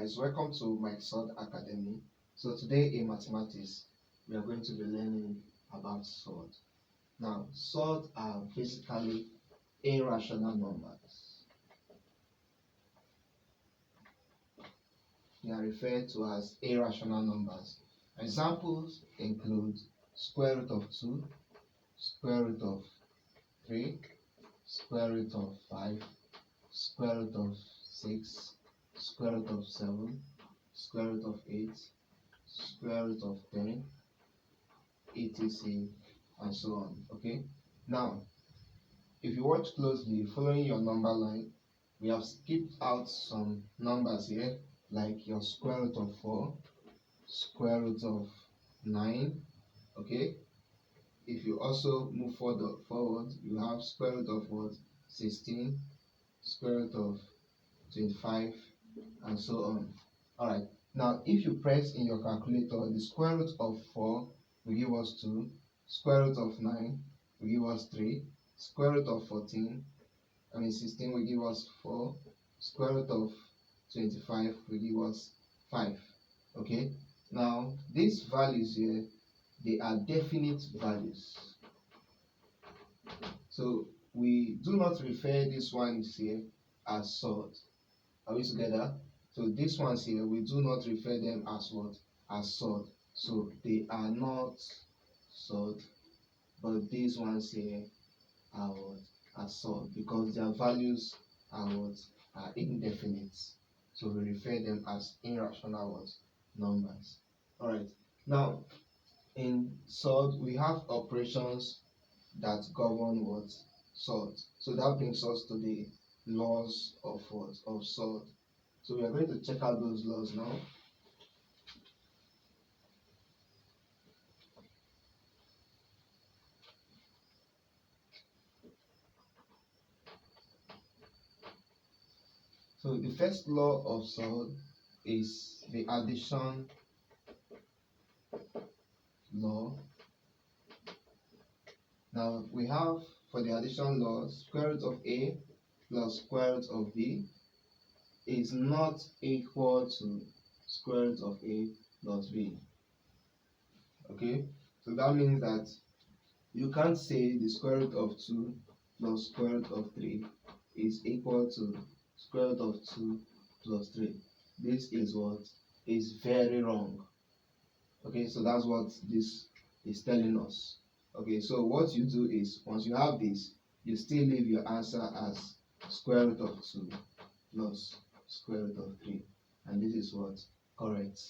Guys, welcome to my Salt Academy. So today in mathematics, we are going to be learning about salt. Now, salt are basically irrational numbers. They are referred to as irrational numbers. Examples include square root of 2, square root of 3, square root of 5, square root of 6, square root of 7, square root of 8, square root of 10, etc. and so on. Okay, now if you watch closely following your number line, we have skipped out some numbers here, like your square root of 4, square root of 9. Okay, if you also move forward, you have square root of what? 16, square root of 25, and so on. Alright, now if you press in your calculator, the square root of 4 will give us 2, square root of 9 will give us 3, square root of 16 will give us 4, square root of 25 will give us 5. Okay, now these values here, they are definite values. So we do not refer this one here as salt. Are we together? So these ones here, we do not refer them as what? As salt. So they are not salt, but these ones here are what? As salt, because their values are what? Are indefinite. So we refer them as irrational what? Numbers. Alright. Now in salt we have operations that govern what? Salt. So that brings us to the laws of what? Of salt. So we are going to check out those laws now. So the first law of salt is the addition law. Now we have, for the addition law, square root of A plus square root of B is not equal to square root of A plus B. Okay, so that means that you can't say the square root of 2 plus square root of 3 is equal to square root of 2 plus 3. This is what is very wrong. Okay, so that's what this is telling us. Okay, so what you do is, once you have this, you still leave your answer as square root of 2 plus square root of 3, and this is what correct.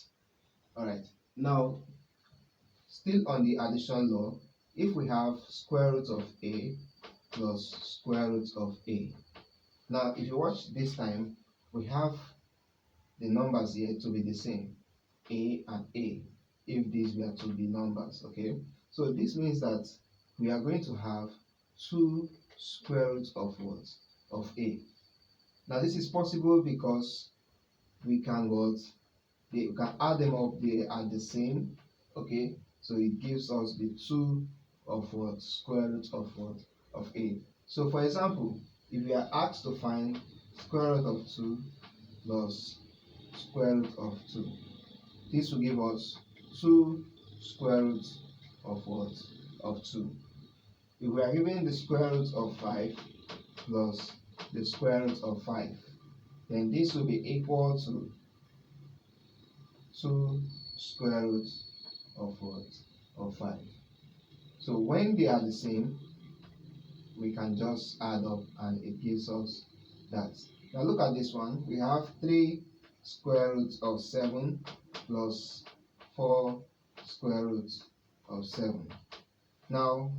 Alright, now still on the addition law, if we have square root of A plus square root of A, now if you watch this time, we have the numbers here to be the same, A and A, if these were to be numbers. Okay, so this means that we are going to have 2 square roots of what? Of A. Now this is possible because we can we can add them up, they are the same. Okay, so it gives us the 2 of what? Square root of what? Of A. So for example, if we are asked to find square root of 2 plus square root of 2, this will give us 2 square roots of what? Of 2. If we are given the square root of 5 plus the square root of 5, then this will be equal to 2 square roots of what? Of 5. So when they are the same, we can just add up and it gives us that. Now look at this one. We have 3 square roots of 7 plus 4 square roots of 7. Now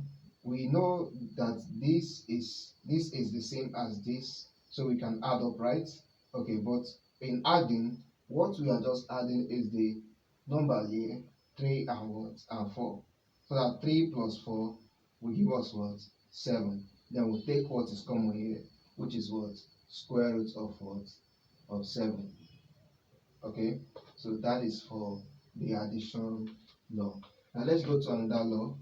we know that this is the same as this, so we can add up, right? Okay, but in adding, what we are just adding is the number here, 3 and what? And 4. So that 3 plus 4 will give us what? 7. Then we'll take what is common here, which is what? Square root of what? Of 7. Okay, so that is for the addition law. Now let's go to another law.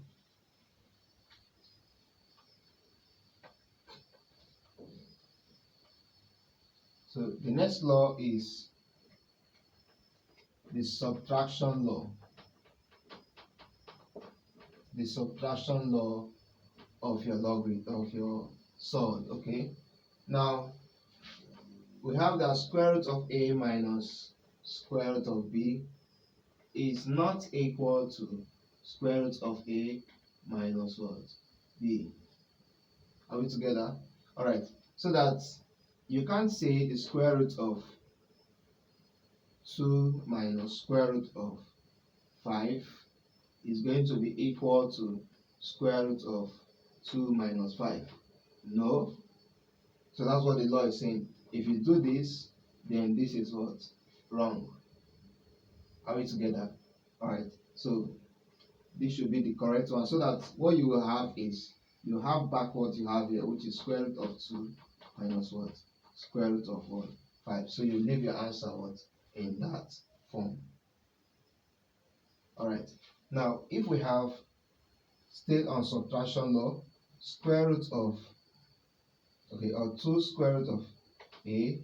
So the next law is the subtraction law. The subtraction law of your logarithm, of your solve. Okay, now we have that square root of a minus square root of b is not equal to square root of a minus what? B. Are we together? Alright, so that you can't say the square root of 2 minus square root of 5 is going to be equal to square root of 2 minus 5. No. So that's what the law is saying. If you do this, then this is what? Wrong. Are we together? Alright, so this should be the correct one. So that what you will have is, you have back what you have here, which is square root of 2 minus what? Square root of what? 5. So you leave your answer what? In that form. Alright, now if we have still on subtraction law, square root of, or 2 square root of a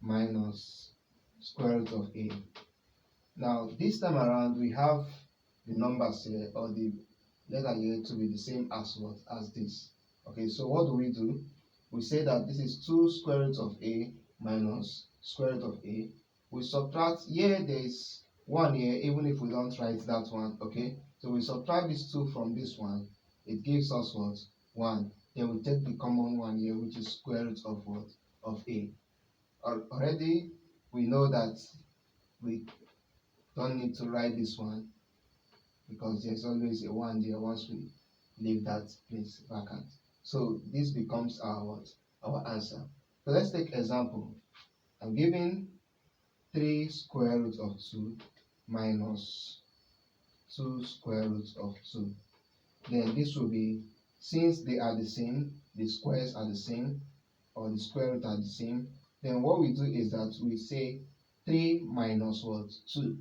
minus square root of a. Now this time around we have the numbers here, or the letter here, to be the same as what? As this. Okay, so what do? We say that this is 2 square root of a minus square root of a. We subtract, here there is 1 here, even if we don't write that one. Okay, so we subtract this 2 from this one, it gives us what? 1. Then we take the common one here, which is square root of what? Of a. Already we know that we don't need to write this one, because there's always a 1 there once we leave that place vacant. So this becomes our what? Our answer. So let's take example. I'm giving 3 square root of 2 minus 2 square root of 2. Then this will be, since they are the same, the squares are the same, or the square root are the same, then what we do is that we say 3 minus what? 2,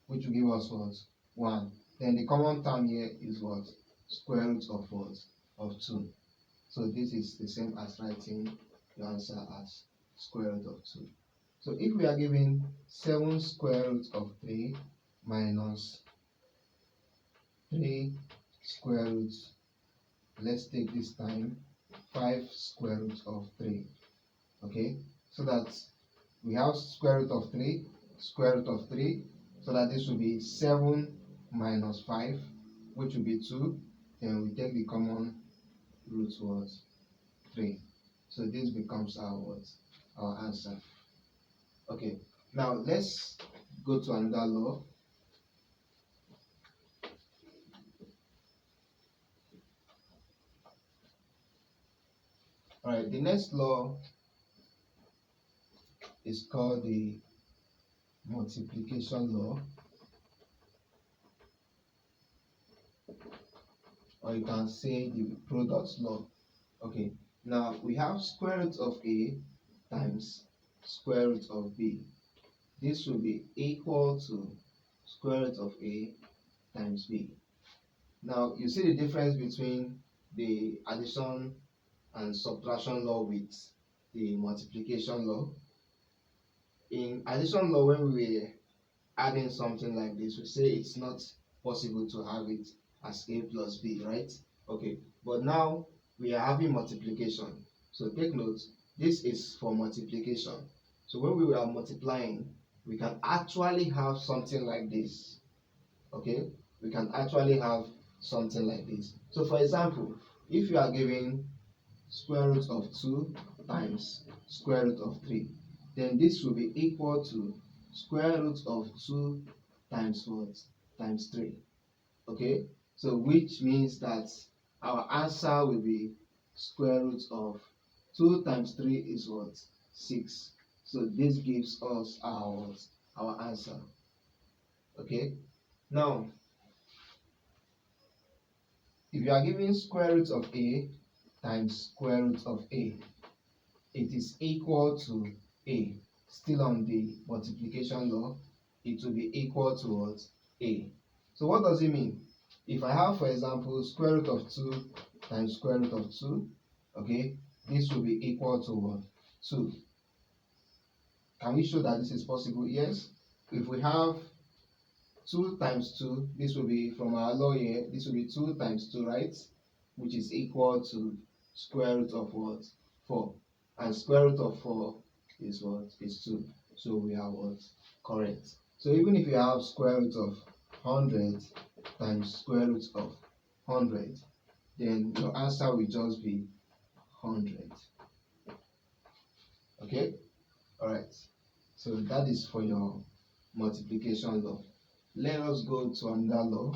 which will give us what? 1. Then the common term here is what? Square root of what? Of 2. So this is the same as writing the answer as square root of 2. So if we are given 7 square root of 3 minus 3 square root, let's take this time 5 square root of 3. Okay, so that we have square root of 3, square root of 3, so that this will be 7 minus 5, which will be 2. Then we take the common root was 3. So this becomes our what? Our answer. Okay, now let's go to another law. Alright, the next law is called the multiplication law, or you can say the product law. Okay, now we have square root of a times square root of b. This will be equal to square root of a times b. Now you see the difference between the addition and subtraction law with the multiplication law. In addition law, when we were adding something like this, we say it's not possible to have it as a plus b, right? Okay, but now we are having multiplication. So take note, this is for multiplication. So when we are multiplying, we can actually have something like this. Okay, we can actually have something like this. So for example, if you are given square root of 2 times square root of 3, then this will be equal to square root of 2 times what? Times 3. Okay, so which means that our answer will be square root of 2 times 3 is what? 6. So this gives us our answer. Okay, now if you are given square root of a times square root of a, it is equal to a. Still on the multiplication law, it will be equal to what? A. So what does it mean? If I have, for example, square root of 2 times square root of 2, okay, this will be equal to what? 2. Can we show that this is possible? Yes. if we have 2 times 2, this will be, from our law here, this will be 2 times 2, right? Which is equal to square root of what? 4. And square root of 4 is what? Is 2. So we are what? Correct. So even if you have square root of 100 times square root of 100, then your answer will just be 100. Okay? Alright. So that is for your multiplication law. Let us go to another law.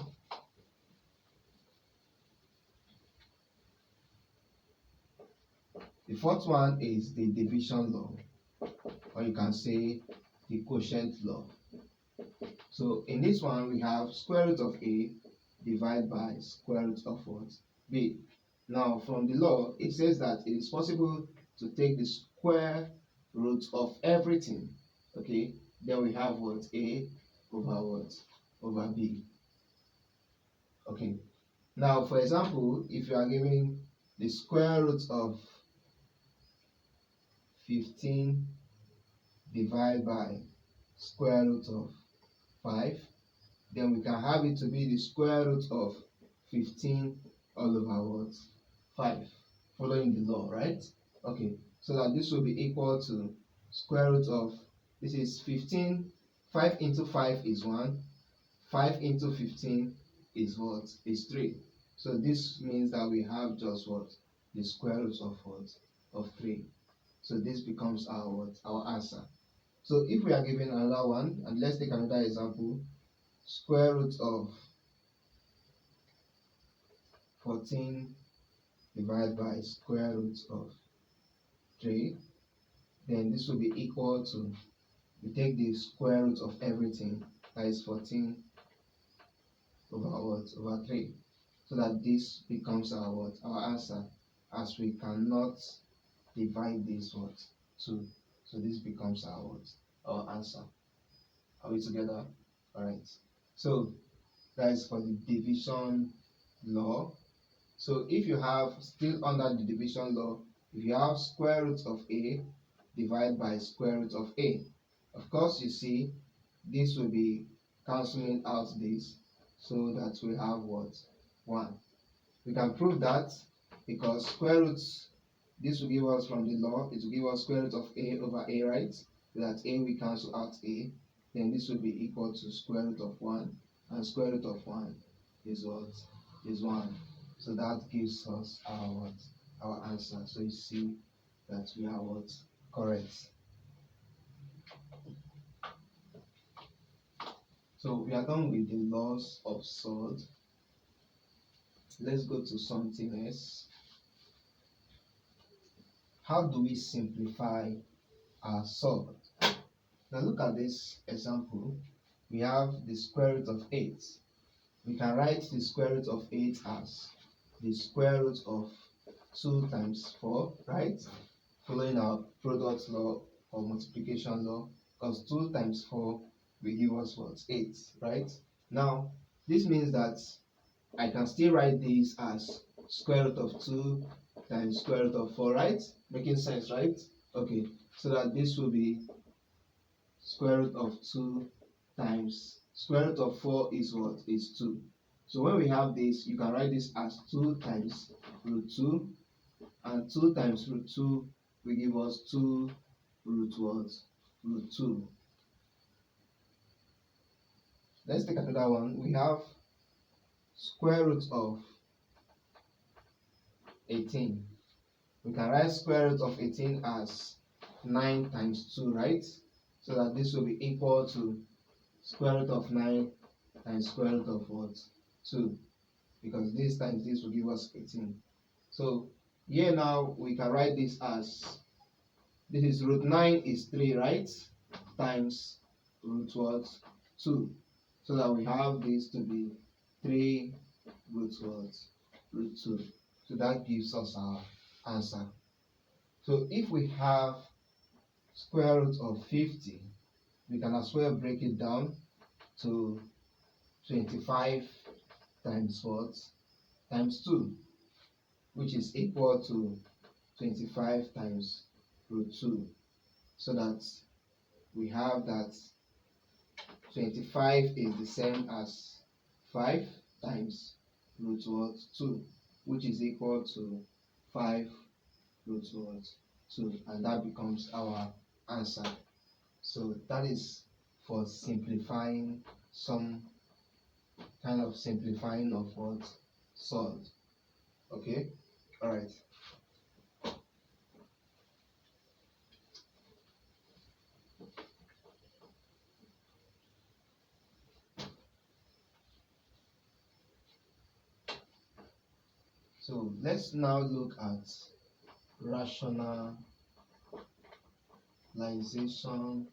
The fourth one is the division law, or you can say the quotient law. So in this one, we have square root of a divided by square root of what? B. Now from the law, it says that it is possible to take the square root of everything. Okay, then we have what? A over what? Over B. Okay, now for example, if you are given the square root of 15 divided by square root of 5, then we can have it to be the square root of 15 all over what? 5, following the law, right? Okay, so that this will be equal to square root of, this is 15, 5 into 5 is 1, 5 into 15 is what? Is 3. So this means that we have just what? The square root of what? Of 3. So this becomes our what? Our answer. So if we are given another one, and let's take another example, square root of 14 divided by square root of 3, then this will be equal to, we take the square root of everything, that is 14 over what? Over 3. So that this becomes our what? Our answer, as we cannot divide this what? 2. So this becomes our what? Our answer. Are we together? Alright. So that is for the division law. So if you have, still under the division law, if you have square root of a divided by square root of a, of course you see this will be cancelling out this, so that we have what? 1. We can prove that because square roots, this will give us, from the law, it will give us square root of a over a, right? So that a, we cancel out a, then this will be equal to square root of 1, and square root of 1 is what? Is 1. So that gives us our what? Our answer. So you see that we are what? Correct. So we are done with the laws of salt. Let's go to something else. How do we simplify our salt? Now look at this example. We have the square root of 8. We can write the square root of 8 as the square root of 2 times 4, right? Following our product law or multiplication law, because 2 times 4 will give us what? 8, right? Now, this means that I can still write this as square root of 2 times square root of 4, right? Making sense, right? Okay, so that this will be square root of 2 times square root of 4 is what? Is 2. So when we have this, you can write this as 2 times root 2, and 2 times root 2 will give us 2 root what? Root 2. Let's take another one. We have square root of 18. We can write square root of 18 as 9 times 2, right? So that this will be equal to square root of 9 times square root of what? 2. Because this times this will give us 18. So here now we can write this as, this is root 9 is 3, right? Times root what? 2. So that we have this to be 3 root what? Root 2. So that gives us our answer. So if we have square root of 50, we can as well break it down to 25 times what? Times 2, which is equal to 25 times root 2. So that we have that 25 is the same as 5 times root what 2, which is equal to 5 root what 2, and that becomes our answer. So that is for simplifying, some kind of simplifying of what salt. Okay, all right. So let's now look at rationalization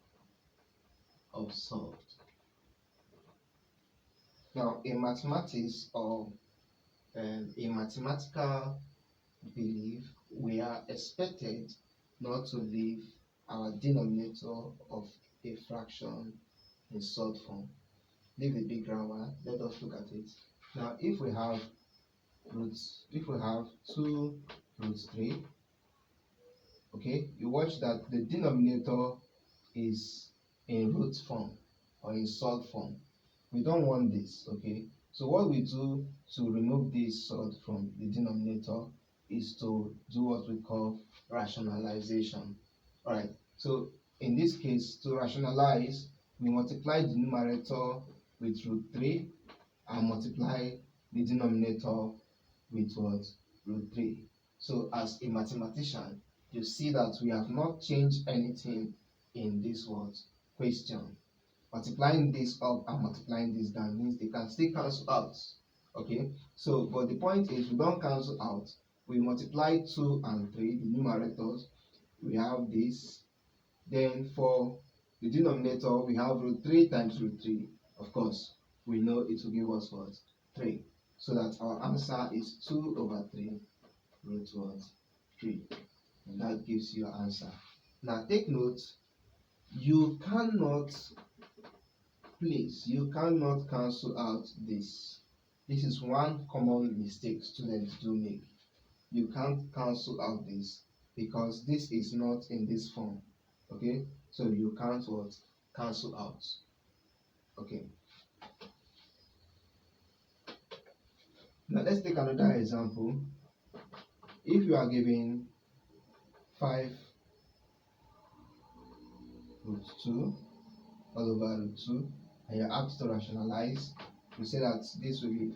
of salt. Now, in mathematics, or in mathematical belief, we are expected not to leave our denominator of a fraction in salt form. Leave the big grammar. Let us look at it. Now, if we have 2 root 3, okay, you watch that the denominator is in root form or in salt form. We don't want this, okay? So what we do to remove this salt from the denominator is to do what we call rationalization. All right, so in this case, to rationalize, we multiply the numerator with root 3 and multiply the denominator with what? Root 3. So as a mathematician, you see that we have not changed anything in this word question. Multiplying this up and multiplying this down means they can still cancel out. Okay, so but the point is, we don't cancel out. We multiply 2 and 3, the numerators, we have this. Then for the denominator, we have root 3 times root 3. Of course, we know it will give us what? 3. So that our answer is 2 over 3 root what? 3. And that gives you your answer. Now take note, you cannot cancel out this. This is one common mistake students do make. You can't cancel out this because this is not in this form. Okay, so you can't what? Cancel out. Okay, now let's take another example. If you are given 5 root 2 all over root 2 and you're asked to rationalize, we say that this will be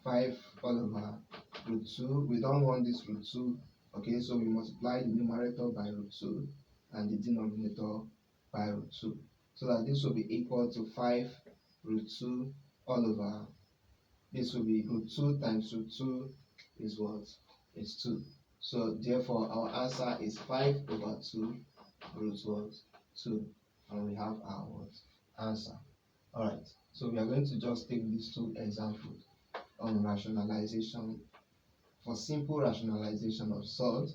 5 all over root 2. We don't want this root 2, okay, so we multiply the numerator by root 2 and the denominator by root 2, so that this will be equal to 5 root 2 all over, this will be root 2 times root 2 is what? Is 2. So therefore our answer is 5 over 2 root what? 2, and we have our what? Answer. Alright, so we are going to just take these two examples on rationalization, for simple rationalization of salt.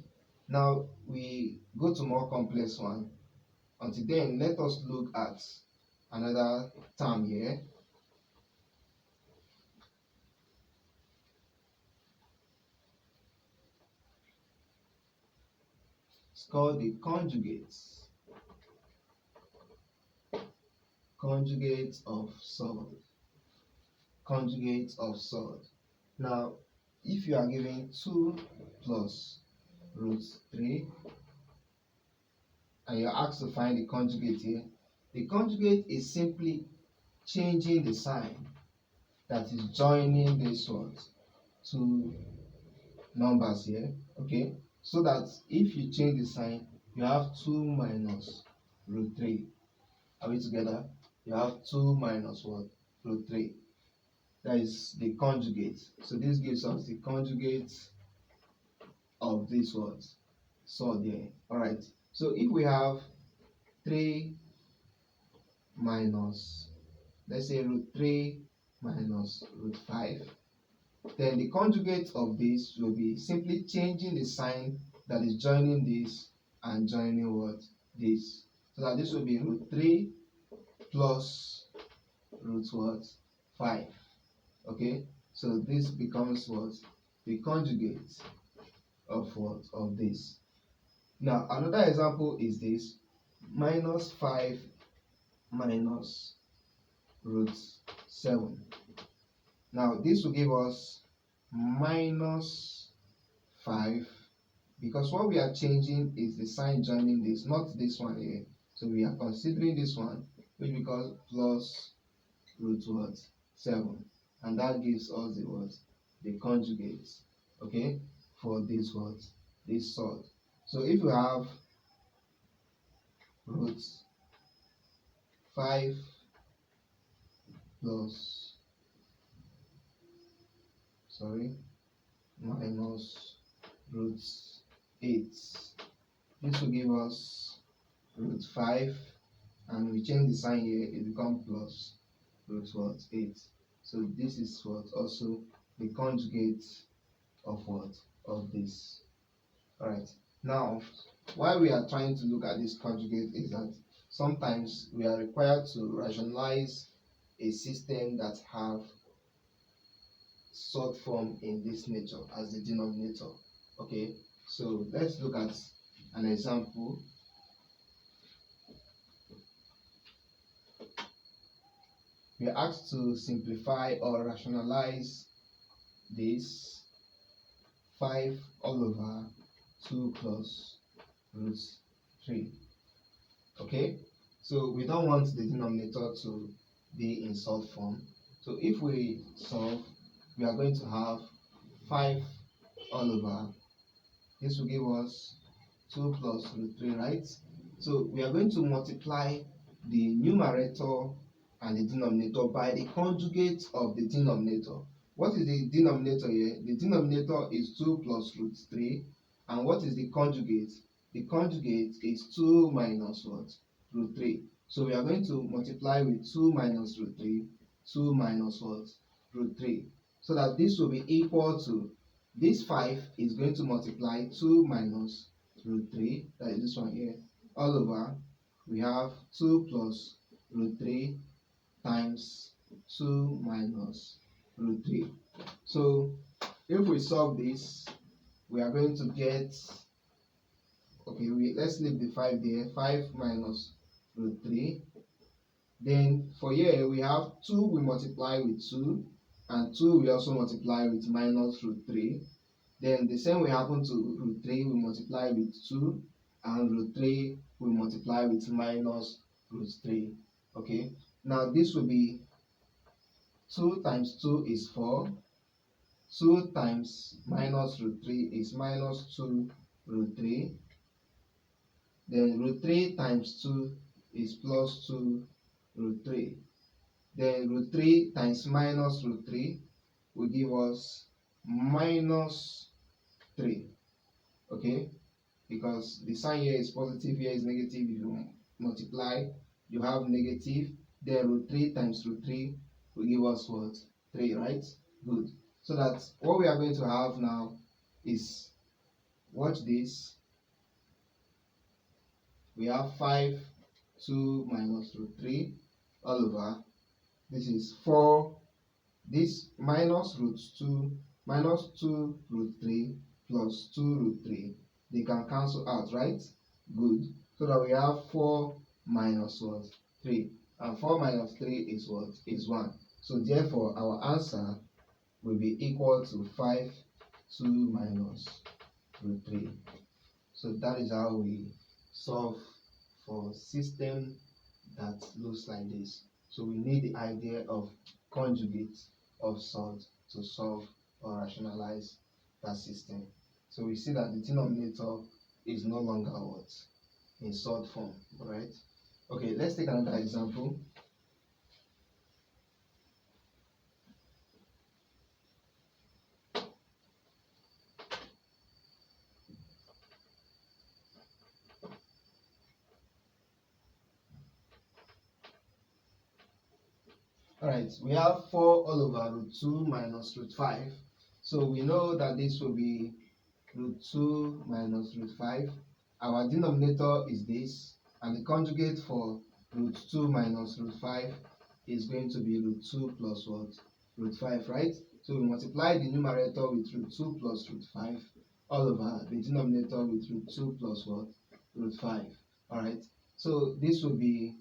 Now we go to more complex one. Until then, let us look at another term here. It's called the conjugates. Conjugate of salt. Conjugate of salt. Now, if you are given 2 plus root 3 and you're asked to find the conjugate here, the conjugate is simply changing the sign that is joining these words to numbers here, okay, so that if you change the sign, you have 2 minus root 3. Are we together? You have 2 minus what? Root 3. That is the conjugate. So this gives us the conjugate of these words. So there. Alright. So if we have 3 minus, let's say root 3 minus root 5, then the conjugate of this will be simply changing the sign that is joining this and joining what? This. So that this will be root 3 plus root what? 5. Okay, so this becomes what? The conjugate of what? Of this. Now another example is this: minus 5 minus root 7. Now this will give us minus 5, because what we are changing is the sign joining this, not this one here. So we are considering this one, which becomes plus root what? 7. And that gives us the what? The conjugate, okay, for this what? This salt. So if you have root 5 plus, minus root 8, this will give us root 5, and we change the sign here, it becomes plus root what? 8. So this is what? Also the conjugate of what? Of this. Alright. Now, why we are trying to look at this conjugate is that sometimes we are required to rationalize a system that have salt form in this nature as the denominator. Okay, so let's look at an example. We are asked to simplify or rationalize this 5 all over 2 plus root 3. Okay, so we don't want the denominator to be in salt form. So if we solve, we are going to have 5 all over, this will give us 2 plus root 3, right? So we are going to multiply the numerator and the denominator by the conjugate of the denominator. What is the denominator here? The denominator is 2 plus root 3. And what is the conjugate? The conjugate is 2 minus what? Root 3. So we are going to multiply with 2 minus root 3, 2 minus what? Root 3. So that this will be equal to, this 5 is going to multiply 2 minus root 3, that is this one here, all over, we have 2 plus root 3 times 2 minus root 3. So if we solve this, we are going to get, okay, let's leave the 5 there, 5 minus root 3. Then for here we have 2 we multiply with 2, and 2 we also multiply with minus root 3. Then the same will happen to root 3, we multiply with 2, and root 3 we multiply with minus root 3. Okay, now this will be 2 times 2 is 4, 2 times minus root 3 is minus 2 root 3, then root 3 times 2 is plus 2 root 3, then root 3 times minus root 3 will give us minus 3. Okay, because the sign here is positive, here is negative. If you multiply, you have negative, then root 3 times root 3 will give us what? 3, right? Good. So that what we are going to have now is, watch this, we have 5, 2 minus root 3 all over, this is 4, this minus root 2, minus 2 root 3 plus 2 root 3, they can cancel out, right? Good. So that we have 4 minus what? 3. And 4 minus 3 is what? Is 1. So therefore our answer will be equal to 5, 2 minus root 3. So that is how we solve for system that looks like this. So we need the idea of conjugate of salt to solve or rationalize that system. So we see that the denominator is no longer what? In salt form, right? Okay, let's take another example. Alright, we have 4 all over root 2 minus root 5. So we know that this will be root 2 minus root 5. Our denominator is this, and the conjugate for root 2 minus root 5 is going to be root 2 plus what? Root 5, right? So we multiply the numerator with root 2 plus root 5 all over the denominator with root 2 plus what? Root 5. Alright, so this will be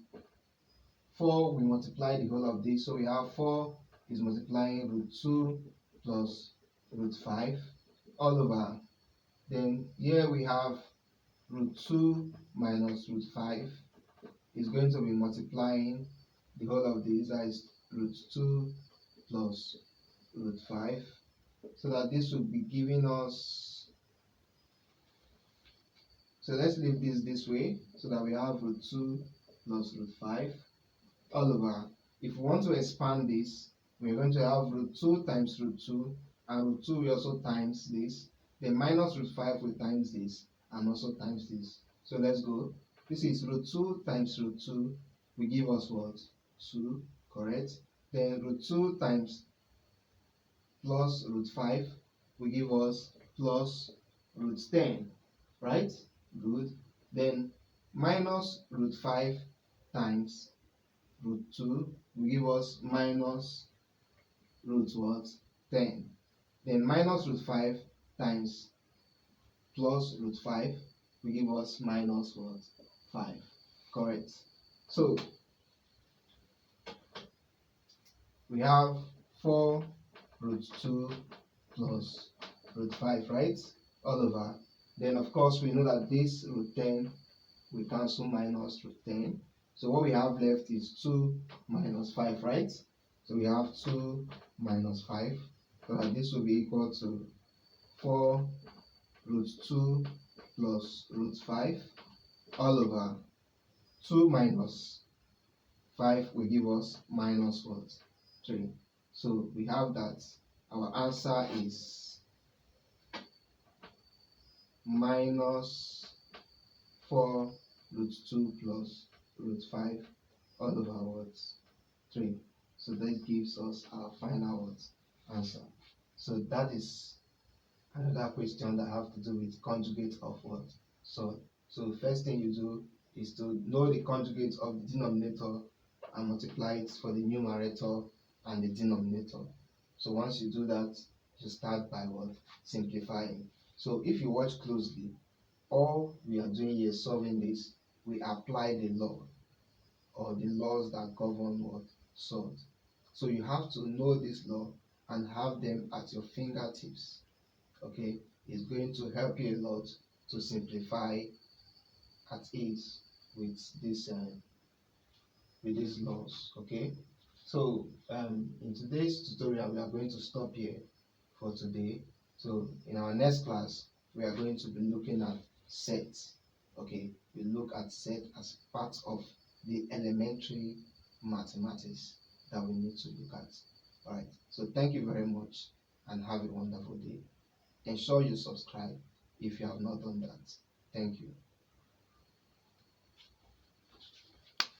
4 we multiply the whole of this, so we have 4 is multiplying root 2 plus root 5 all over. Then here we have root 2 minus root 5 is going to be multiplying the whole of this, that is root 2 plus root 5, so that this will be giving us, so let's leave this way, so that we have root 2 plus root 5 all over. If we want to expand this, we're going to have root 2 times root 2, and root 2 will also times this, then minus root 5 will times this, and also times this. So let's go. This is root 2 times root 2 will give us what? 2, correct? Then root 2 times plus root 5 will give us plus root 10, right? Good. Then minus root 5 times root 2 will give us minus root what? 10. Then minus root 5 times plus root 5 will give us minus what? 5. Correct. So we have 4 root 2 plus root 5, right? All over. Then of course we know that this root 10 we cancel minus root 10. So what we have left is 2 minus 5, right? So we have 2 minus 5. So that this will be equal to 4 root 2 plus root 5 all over 2 minus 5 will give us minus what? 3. So we have that our answer is minus 4 root 2 plus root 5 all over what? 3. So that gives us our final what? Answer. So that is another question that have to do with conjugate of what? Salt. So first thing you do is to know the conjugate of the denominator and multiply it for the numerator and the denominator. So once you do that, you start by what? Simplifying. So if you watch closely, all we are doing here solving this, we apply the law or the laws that govern what? Salt. So you have to know this law and have them at your fingertips. Okay, it's going to help you a lot to simplify at ease with these laws. Okay, so in today's tutorial we are going to stop here for today. So in our next class we are going to be looking at sets. Okay, we look at set as part of the elementary mathematics that we need to look at. All right, so thank you very much and have a wonderful day. Ensure you subscribe if you have not done that. Thank you.